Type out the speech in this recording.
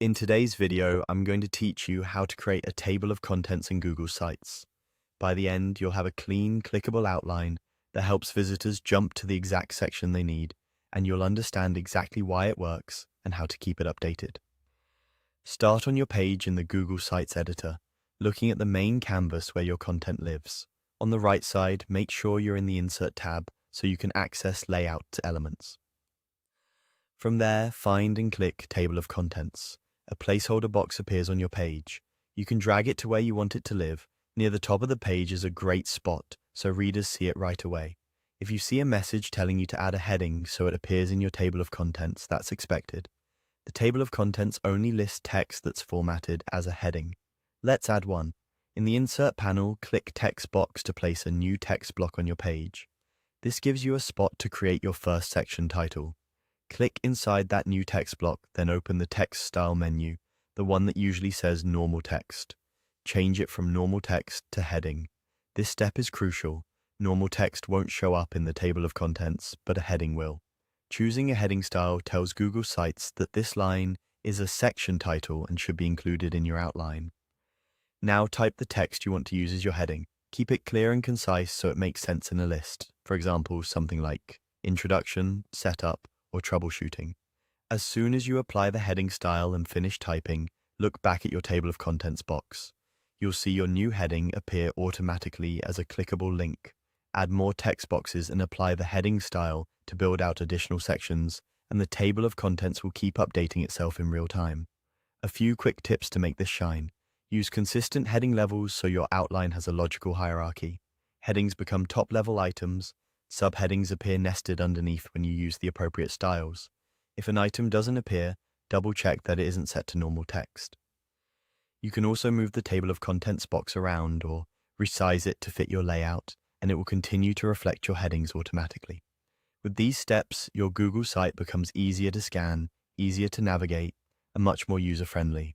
In today's video, I'm going to teach you how to create a table of contents in Google Sites. By the end, you'll have a clean, clickable outline that helps visitors jump to the exact section they need, and you'll understand exactly why it works and how to keep it updated. Start on your page in the Google Sites editor, looking at the main canvas where your content lives. On the right side, make sure you're in the Insert tab so you can access layout elements. From there, find and click Table of Contents. A placeholder box appears on your page. You can drag it to where you want it to live. Near the top of the page is a great spot, so readers see it right away. If you see a message telling you to add a heading so it appears in your table of contents, that's expected. The table of contents only lists text that's formatted as a heading. Let's add one. In the Insert panel, click Text Box to place a new text block on your page. This gives you a spot to create your first section title. Click inside that new text block, then open the Text Style menu, the one that usually says Normal Text. Change it from Normal Text to Heading. This step is crucial. Normal text won't show up in the table of contents, but a heading will. Choosing a heading style tells Google Sites that this line is a section title and should be included in your outline. Now type the text you want to use as your heading. Keep it clear and concise so it makes sense in a list. For example, something like Introduction, Setup, or Troubleshooting. As soon as you apply the heading style and finish typing, look back at your table of contents box. You'll see your new heading appear automatically as a clickable link. Add more text boxes and apply the heading style to build out additional sections, and the table of contents will keep updating itself in real time. A few quick tips to make this shine. Use consistent heading levels so your outline has a logical hierarchy. Headings become top-level items. Subheadings appear nested underneath when you use the appropriate styles. If an item doesn't appear, double-check that it isn't set to normal text. You can also move the table of contents box around or resize it to fit your layout, and it will continue to reflect your headings automatically. With these steps, your Google site becomes easier to scan, easier to navigate, and much more user-friendly.